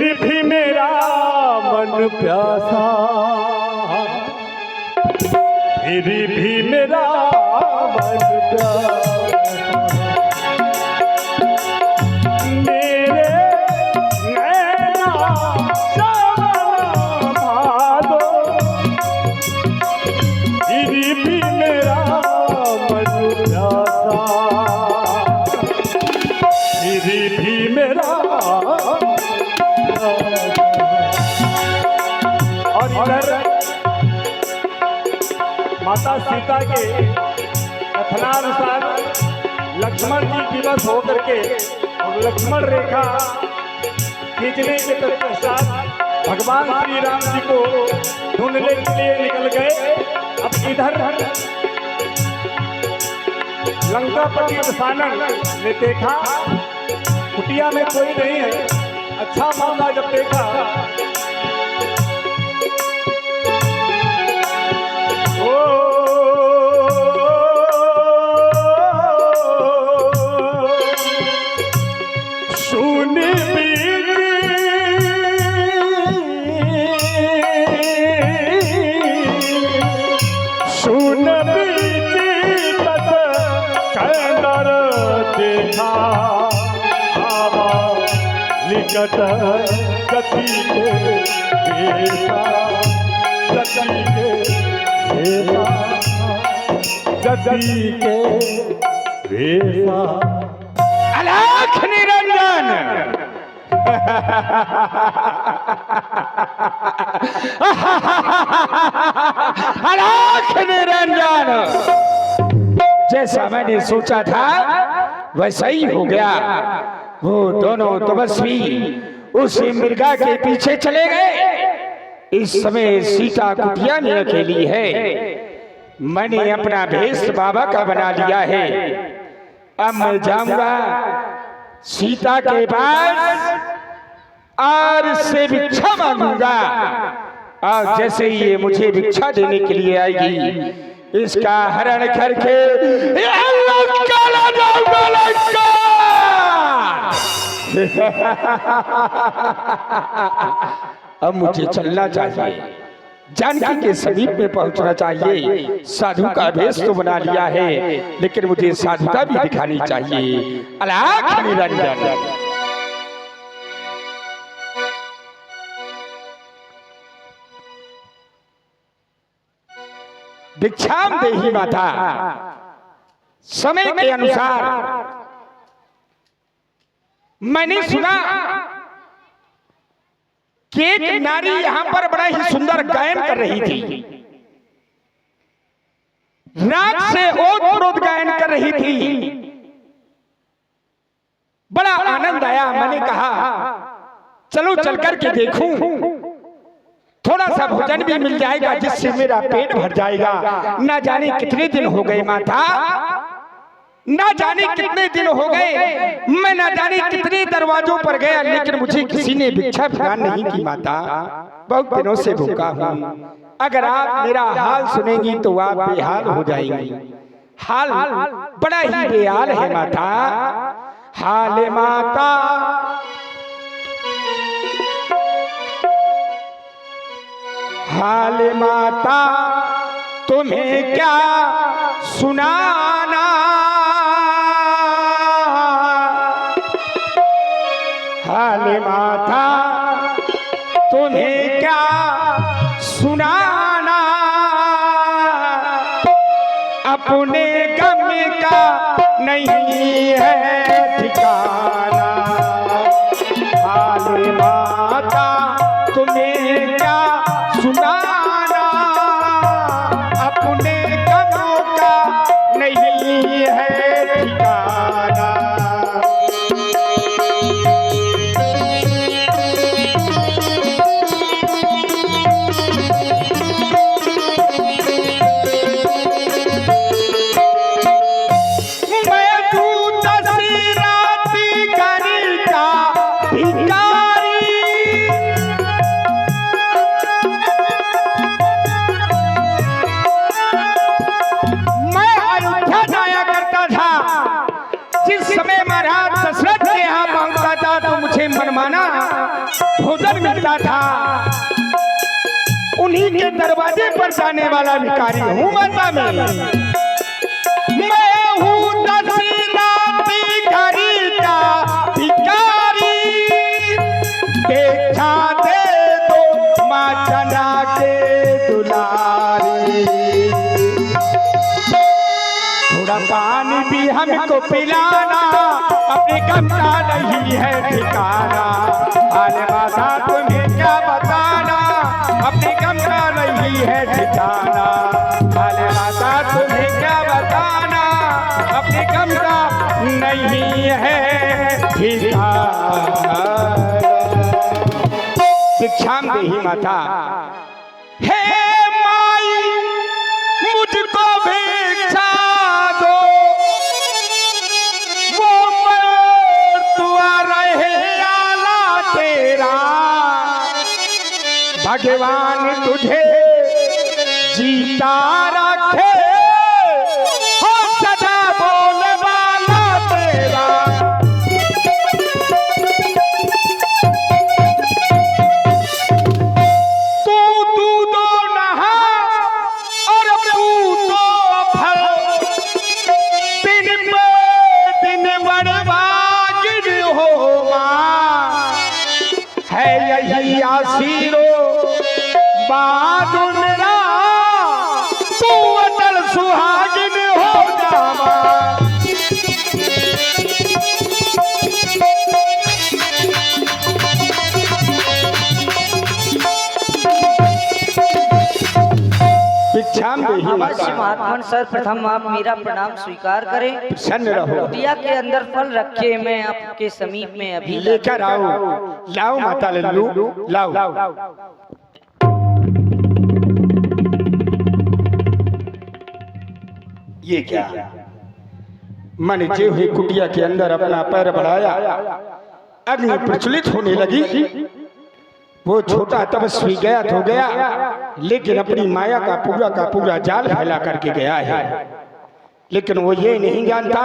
फिर भी मेरा मन प्यासा, फिर भी मेरा मन प्यासा। मेरे नैना श्यामा भादो, फिर भी मेरा मन प्यासा, फिर भी मेरा। और इधर माता सीता के कथनानुसार लक्ष्मण जी विवश होकर के और लक्ष्मण रेखा खींचने के पश्चात भगवान श्री राम जी को ढूंढने के लिए निकल गए। अब इधर लंकापति दशानन ने देखा कुटिया में कोई नहीं है। अच्छा मौका जब देखा निकट गति के बेसा, गति के बेसा, गति के बेसा। अलख निरंजन अलख निरंजन, जैसा मैंने सोचा था वैसा ही हो गया। वो दोनों तपस्वी उस मृगा के पीछे चले गए। इस समय सीता कुटिया में अकेली है। मैंने अपना भेष बाबा का बना लिया है। अब मैं जाऊंगा सीता के पास और से भिक्षा मांगूंगा, और जैसे ही ये मुझे भिक्षा देने के लिए आएगी इसका हरण करके अब मुझे चलना चाहिए, जानकी के समीप में पहुंचना चाहिए। साधु का भेष तो बना लिया है, लेकिन मुझे साधुता भी दिखानी चाहिए। अलख निरंजन। भिक्षाम देहि माता। समय के अनुसार मैंने सुना कि एक नारी यहां पर बड़ा ही सुंदर गायन कर रही थी। राग से ओत-प्रोत गायन कर रही थी। बड़ा आनंद आया। मैंने कहा चलो चल करके देखूं, थोड़ा सा भोजन भी मिल जाएगा जिससे मेरा पेट भर जाएगा। ना जाने कितने दिन हो गए माता, ना जाने कितने दिन हो गए, मैं ना जाने कितने दरवाजों पर गया, लेकिन मुझे किसी ने भिक्षा प्रदान नहीं की माता। बहुत दिनों से भूखा हूँ। अगर आप मेरा हाल सुनेंगी तो आप बेहाल हो जाएंगी। हाल बड़ा ही बेहाल है माता। हाल माता हाल माता तुम्हें क्या सुनाना, हाल माता तुम्हें क्या सुनाना, अपने गम का नहीं है ठिकाना। हाल माता तुम्हें क्या सुनाना, अपने गमों का नहीं है ठिकाना। भोजन मिलता था, उन्हीं के दरवाजे पर जाने वाला भिखारी हूँ माता मैं हूँ दशनाथ भिखारी का भिखारी, देखा दे दो माँ चना के दुलारी, थोड़ा पानी भी हमको पिलाना, अपने गमला नहीं है ठिकाना, आने वाला तुम्हें क्या बताना, अपने गमला नहीं है ठिकाना, आने वाला तुम्हें क्या बताना, अपने गमला नहीं है ठिकाना। भिक्षाम देहि माता, हे माई मुझको भिक्षा दो, वो मरतुआ रहे आला तेरा, भगवान तुझे जीता रखे, हो सदा बोले वाला तेरा। आशीरो बादुल मेरा, तू अटल सुहागिन हो जावा। भिक्षाम देहि माता। महात्मन सर्वप्रथम आप मेरा प्रणाम स्वीकार करें। प्रसन्न रहो। कुटिया के अंदर फल रखे, मैं आपके समीप में अभी लेकर आओ। लाओ माता लल्लू, लाओ। ये क्या? मन जे हुए कुटिया के अंदर अपना पैर बढ़ाया, अग्नि प्रज्वलित होने लगी। वो छोटा तपस्वी गया तो गया, लेकिन अपनी माया का पूरा जाल फैला करके गया है। लेकिन वो ये नहीं जानता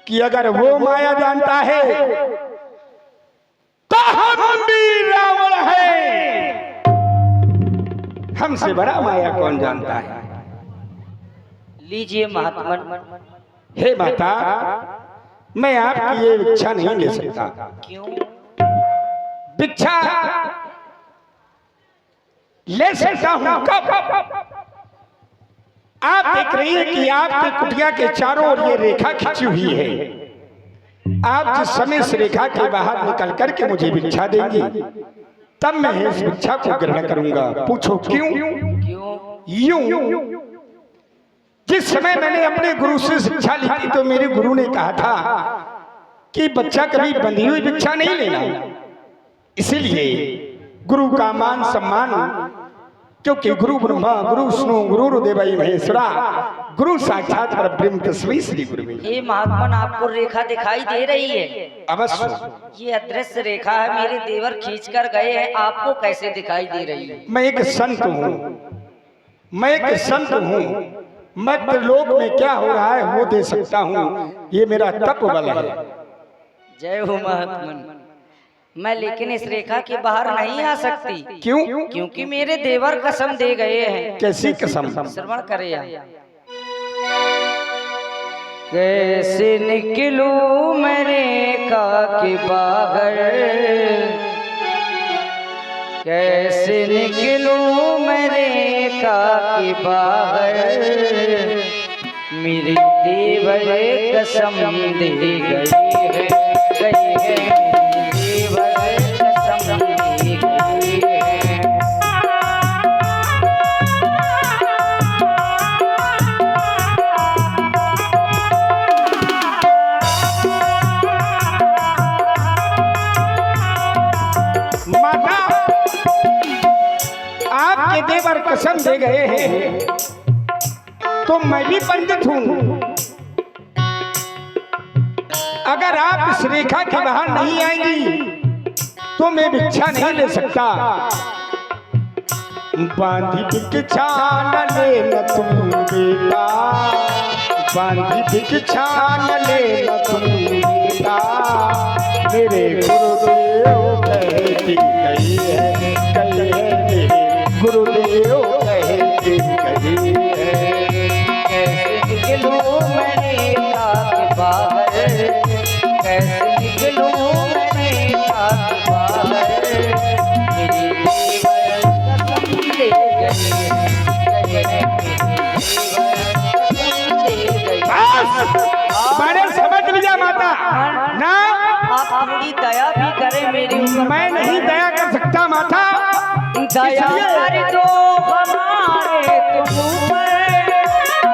कि अगर वो माया जानता है तो हम भी रावण हैं। हमसे बड़ा माया कौन जानता है? लीजिए महात्मन। हे माता, मैं आपकी ये इच्छा नहीं ले सकता। क्यों? भिक्षा ले सकता हूं कब? आप देख रही है कि आपकी कुटिया के चारों ओर ये रेखा खींची हुई है। आप जिस समय इस रेखा के बाहर निकल करके मुझे भिक्षा देंगी, तब मैं इस भिक्षा को ग्रहण करूंगा। पूछो क्यों? यूं जिस समय मैंने अपने गुरु से शिक्षा ली थी, तो मेरे गुरु ने कहा था कि बच्चा कभी बंधी हुई भिक्षा नहीं लेना। इसीलिए गुरु का मान सम्मान, क्योंकि गुरु ब्रह्मा गुरु विष्णु गुरुर्देव महेश्वरा, गुरु साक्षात परब्रह्म तस्मै श्री गुरुवे। ये महात्मन, आपको रेखा दिखाई दे रही है? अवश्य। ये अदृश्य रेखा है, मेरे देवर खींच कर गए हैं, आपको कैसे दिखाई दे रही है? मैं एक संत हूँ, मैं एक संत हूँ। मध्य लोक में क्या हो रहा है वो दे सकता हूँ। ये मेरा तप बल है। जय हो महात्मन। मैं लेकिन इस रेखा के बाहर नहीं आ सकती। क्यों? क्योंकि मेरे देवर कसम दे गए हैं। कैसी कसम? श्रवण करे। कैसे निकलूं मैं रेखा के बाहर, कैसे निकलूं मैं रेखा के बाहर, मेरी देवर कसम दे गई है, गई है। आपके देवर कसम दे गए हैं, तो मैं भी पंडित हूं। अगर आप इस रेखा के बाहर नहीं आएंगी तो मैं भिक्षा नहीं ले सकता। बांधी भिक्षा न लेना तुम बेटा, बांधी भिक्षा न लेना तुम बेटा, मेरे गुरुदेव निकलूं मैं रेखा के बाहर, मेरी जीवन कसम दे गई है, मैंने समझ लिया माता ना। आप थोड़ी दया भी करें मेरे ऊपर। मैं नहीं दया कर सकता माता। दया कर दो हमारे तुम ऊपर,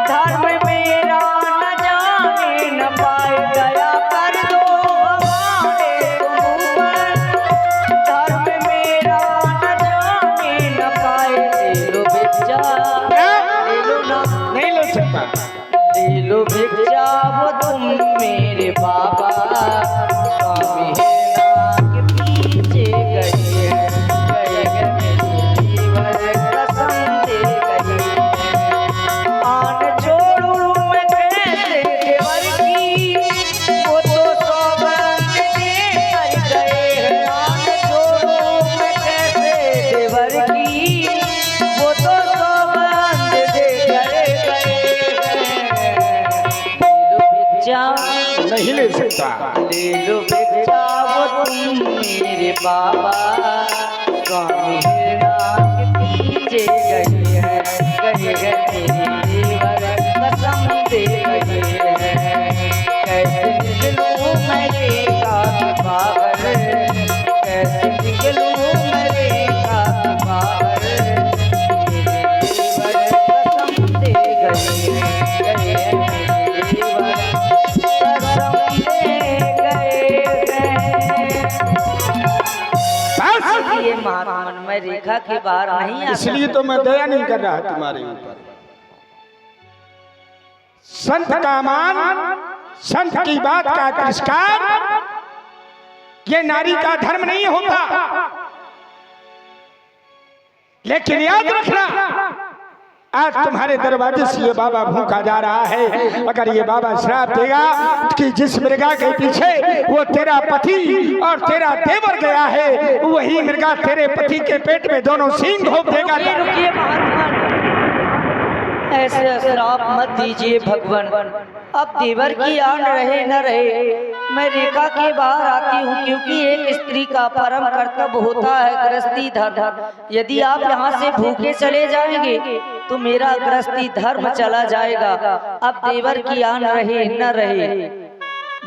धर्म मेरा न जाने न पाए। दया कर दो हमारे तुम ऊपर, धर्म मेरा न जाने न पाए। ले लो भिक्षा, ले लो ना, नहीं ले सकता। ले लो भिक्षा वो तुम मेरे बाबा, स्वामी हेरा के पीछे गए हैं, गए हैं मेरी जीवन कसम दे गए हैं। आन छोड़ूं मैं कैसे देवर की, वो तो सौगंध देकर गए हैं। आन छोड़ूं मैं कैसे देवर की, वो तो सौगंध देकर गए हैं। नहीं ले सकता। ले लो भिक्षा वो तुम मेरे बाबा, स्वामी हेरा के पीछे गए हैं, गए हैं मेरी जीवन कसम दे गए हैं। कैसे निकलूं मैं रेखा के बाहर, कैसे निकलूं मैं रेखा के बाहर, मेरी जीवन कसम दे गए हैं, गए हैं मेरी जीवन ये महात्मन मैं रेखा के बाहर नहीं आता। इसलिए तो मैं दया नहीं कर रहा तुम्हारे ऊपर। संत का मान, संत की बात का तिरस्कार, ये नारी का धर्म नहीं होता। लेकिन याद रखना, आज तुम्हारे दरवाजे से ये बाबा भूखा जा रहा है। अगर ये बाबा श्राप देगा कि जिस मृगा के पीछे वो तेरा पति और तेरा देवर गया है, वही मृगा तेरे पति के पेट में दोनों सींग घोंप देगा। रुकिए महात्मा, ऐसे श्राप मत दीजिए भगवान। अब देवर की आन रहे न रहे, मैं रेखा के बाहर आती हूँ, क्योंकि एक स्त्री का परम कर्तव्य होता है गृहस्थी धर्म। यदि आप यहाँ से भूखे चले जाएंगे तो मेरा गृहस्थी धर्म चला जाएगा। अब देवर की आन रहे न रहे,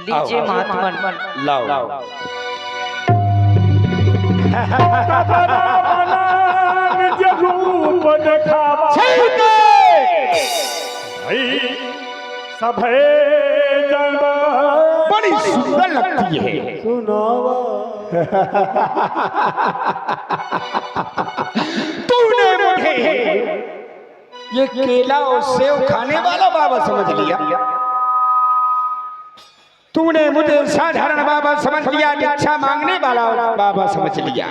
लीजिए महात्मन। लाओ। सभे बड़ी सुंदर लगती है। तूने मुझे ये केला और सेव खाने वाला बाबा समझ लिया। तूने मुझे साधारण बाबा समझ लिया, भिक्षा मांगने वाला बाबा समझ लिया।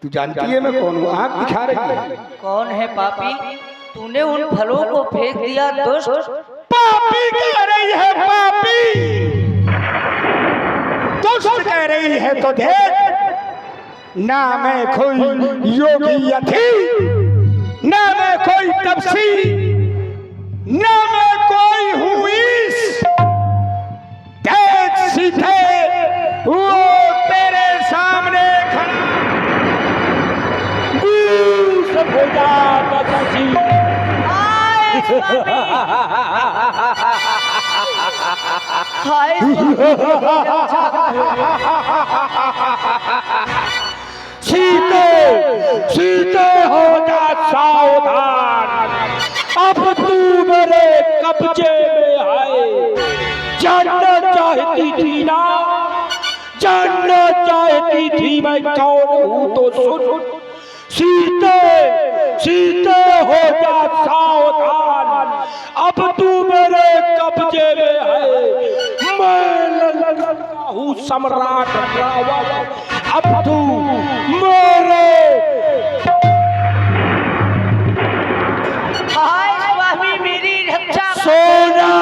तू जानती है मैं कौन हूँ? आँख दिखा रही है। कौन है पापी? तूने उन फलों को फेंक दिया दुष्ट। पापी कह रही है, पापी दुष्ट कह रही है तो देख, ना मैं कोई योगी यथी, ना मैं कोई तपसी, ना मैं कोई हूँ ईश। देख सीधे वो तेरे सामने खड़ा सब हो जाता सीते सीते हो जा सावधान, अब तू मेरे कब्जे में आए। जानना चाहती थी ना, जानना चाहती थी मैं कौन हूँ तो सुन। सीते सीते हो जा सावधान, अब तू मेरे कब्जे में है। मैं लंका हूँ सम्राट रावण, अब तू मेरे। हाय स्वामी मेरी रक्षा सोना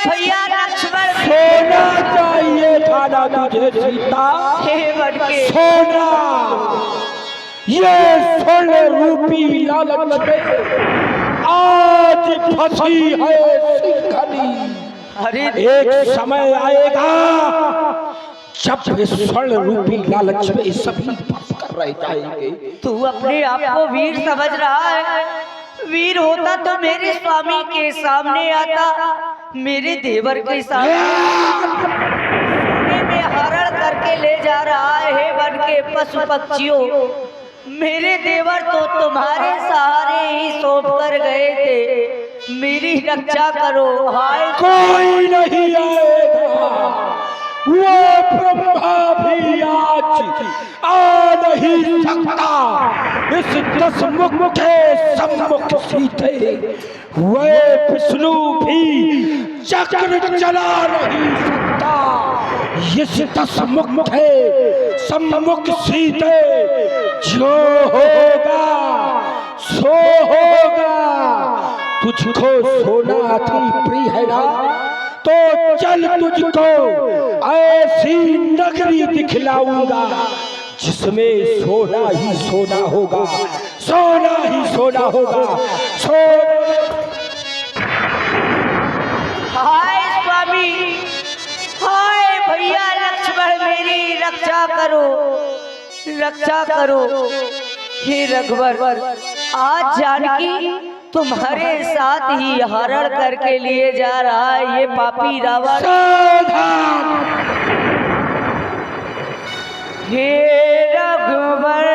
भैया लक्ष्मण, सोना चाहिए था ना तुझे सीता? हे बड़के सोना, ये स्वर्ण रूपी लालच में आज फंसी है सिंघनी। अरे एक समय आएगा जब इस स्वर्ण रूपी लालच में सभी फंस कर रह जाएंगे। तू अपने आप को वीर समझ रहा है? वीर होता तो मेरे स्वामी के सामने आता, मेरे देवर के सामने सोने में हरण करके ले जा रहा है बन के पशु पक्षियों। मेरे देवर तो तुम्हारे सहारे ही सौंप कर गए थे, मेरी रक्षा करो। हाय कोई नहीं आएगा, वो ब्रह्मा भी आज आ नहीं सकता इस 10 मुख के सम्मुख सीधे। वे विष्णु भी चक्र चला नहीं सकता इस 10 मुख के सम्मुख सीधे। जो होगा सो होगा। तुझको सोना अति प्रिय है ना, तो चल तुझको ऐसी नगरी दिखलाऊंगा जिसमें सोना ही सोना होगा, सोना ही सोना होगा। हाय स्वामी, हाय भैया लक्ष्मण, मेरी रक्षा करो, रक्षा करो। हे रघुवर, आज जानकी तुम्हारे साथ ही हरण करके लिए जा रहा है ये पापी रावण। हे रघुवर,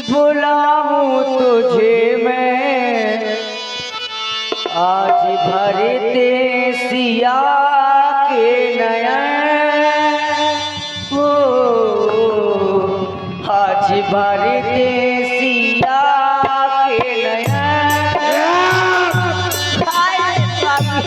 बुलाऊं तुझे मैं, आज भरते सिया के नयन। आज भरते सिया के नयन। हाय स्वामी,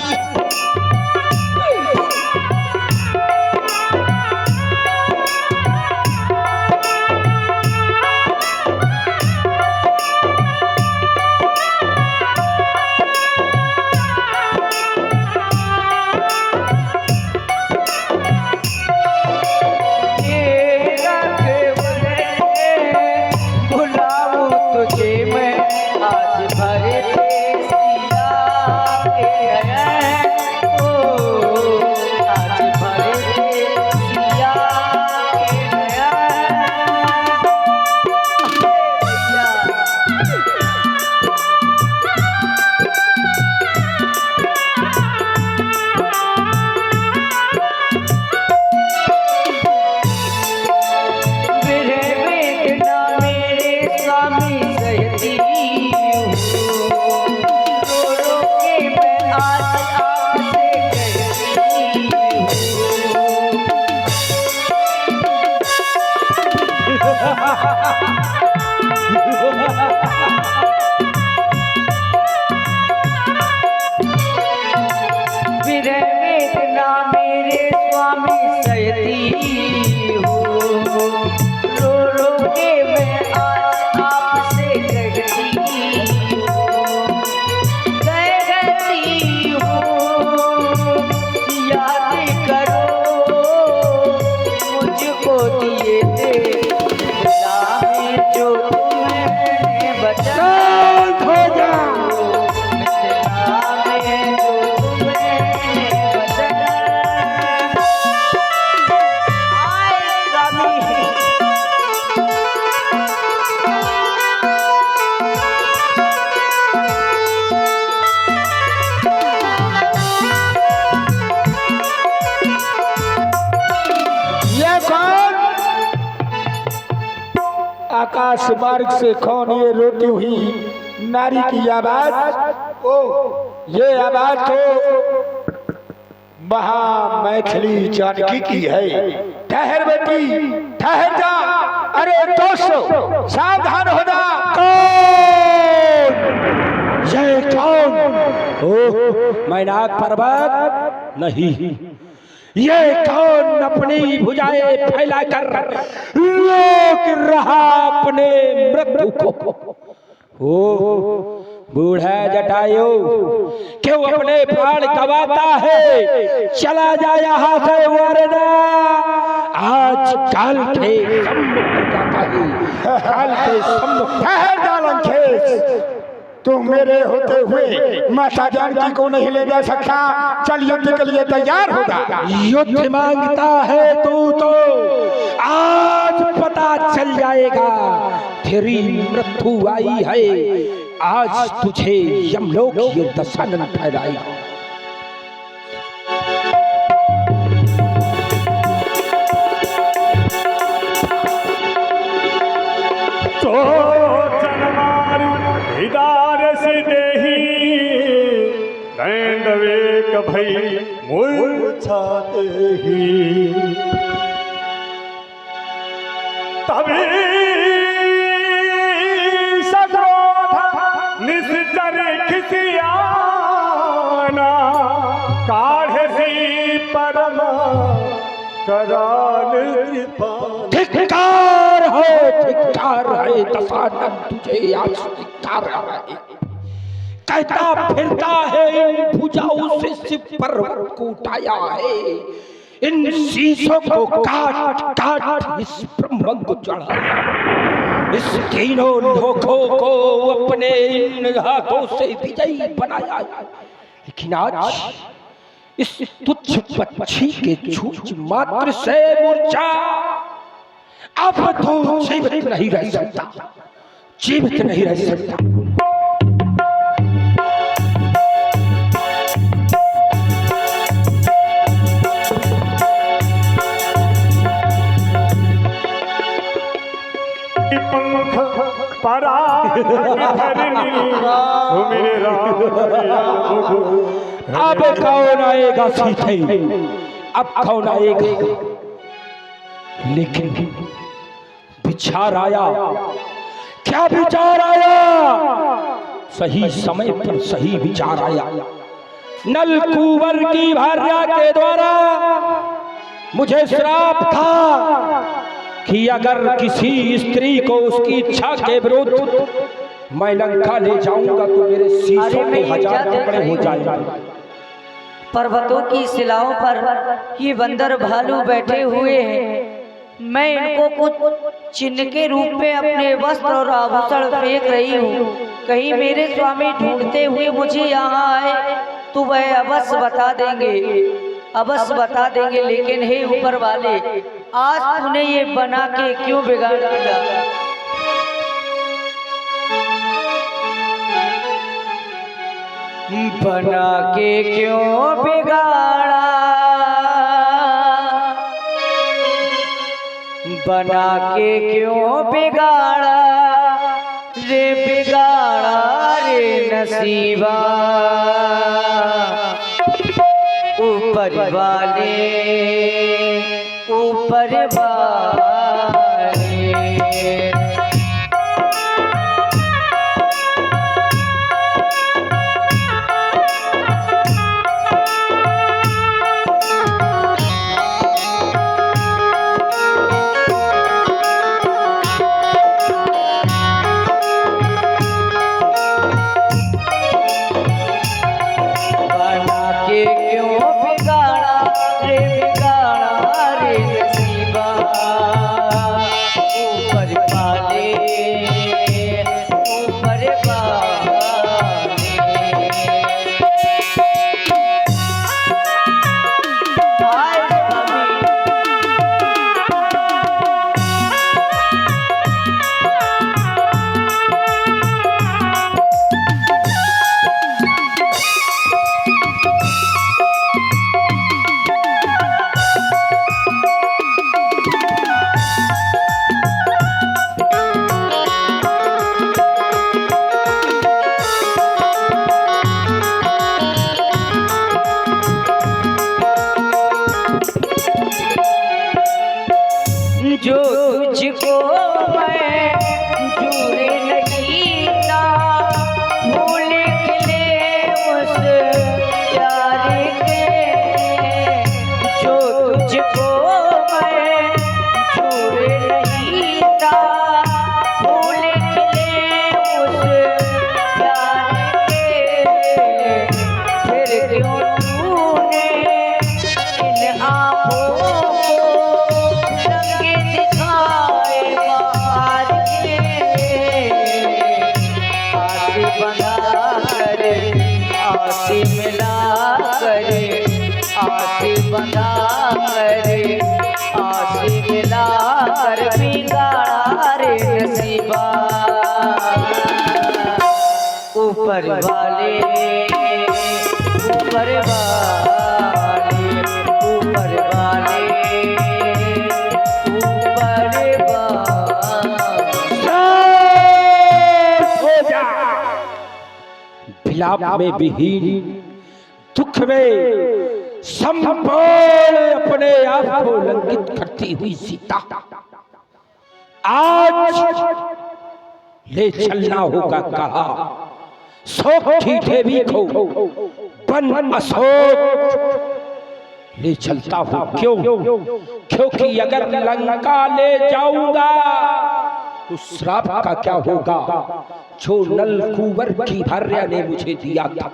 आकाश मार्ग से कौन ये रोती हुई नारी की आवाज? ओ ये आवाज तो महामैथिली जानकी की है। ठहर बेटी, ठहर जा। अरे दोस्तों सावधान हो जा। कौन ये कौन? ओ मैनाक पर्वत नहीं, ये कौन अपनी भुजाएं फैलाकर रोक रहा अपने मृत्यु को? ओ बूढ़ा जटायु क्यों अपने प्राण गवाता है? चला जा यहाँ से वरना आज काल के सम्मुख जाता है। काल के सम्मुख। ठहर जा लंकेश, तू मेरे होते हुए माता जानकी को नहीं ले जा सकता। चल युद्ध के लिए तैयार हो जा। युद्ध मांगता है तो आज पता चल जाएगा तेरी मृत्यु आई है। आज तुझे यमलोक की दशानन ठहराएगा। तो जनमार हिदार से देही नैंदवे कभई मूर्छाते ही तभी सक्रोध निश्चर खिसियाना काढ़े सी परम कराल कृपा। धिक्कार है दशानन तुझे आज धिक्कार है। कहता फिरता है इन भुजाओं से शिव पर्वत को उठाया है। इन शीशों को काट काट इस ब्रह्म को चढ़ा। इस तीनों लोगों को अपने इन हाथों से विजयी बनाया है। लेकिन आज इस तुच्छ पक्षी के चूच मात्र से मूर्छा अब तो जीवित नहीं रह सकता, जीवित नहीं रह सकता। पंख परा मेरा अब कौन आएगा सीधे, अब कौन आएगा। लेकिन विचार आया, क्या विचार आया। सही समय पर सही विचार आया। नलकुंवर की भार्या के द्वारा मुझे श्राप था कि अगर किसी स्त्री को उसकी इच्छा के विरुद्ध मैं लंका ले जाऊंगा तो मेरे शीशों के 1000 टुकड़े हो जाएंगे। पर्वतों की शिलाओं पर ये बंदर भालू बैठे हुए हैं। मैं इनको कुछ चिन्ह के रूप में अपने वस्त्र और आभूषण फेंक रही हूँ। कहीं मेरे स्वामी ढूंढते हुए मुझे यहाँ आए तो वह अवश्य बता देंगे, अवश्य बता देंगे। लेकिन हे ऊपर वाले, आज तूने ये बना के क्यों बिगाड़ दिया। बना के क्यों बिगाड़ा, बना के क्यों बिगाड़ा रे, बिगाड़ा रे नसीबा। ऊपर वाले, ऊपर वाले। जो तुझको मैं जुड़े नहीं था, भूल खिले उस प्यारे के। जो तुझको मैं जुड़े नहीं था, भूल खिले उस प्यारे के। फिर क्यों तूने इन आँखों बंधा ऊपर वाले ऊपर वाले ऊपर वाले ऊपर हो जा। विलाप में विहीन, दुख में संपूर्ण अपने आप को लंघित करती हुई सीता आज ले चलना होगा कहा शोक की देवी को वन अशोक ले चलता हूं। क्यों? क्योंकि अगर लंका ले जाऊंगा तो श्राप का क्या होगा जो नल कुंवर की भार्या ने मुझे दिया था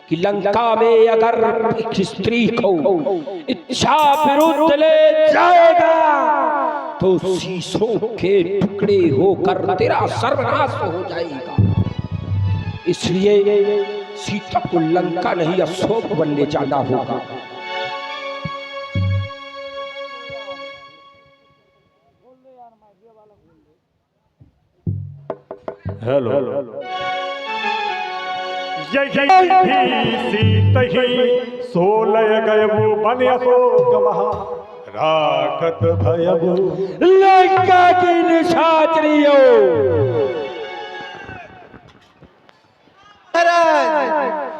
कि लंका में अगर एक स्त्री को इच्छा विरुद्ध ले जाएगा तो शीशों के टुकड़े होकर तेरा सर्वनाश हो जाएगा। इसलिए सीता को लंका नहीं अशोक बनने जाना होगा। हेलो यही सीतही सोलय गयबु बन अशोक महा राखत भयबु लंका की निशाचरियों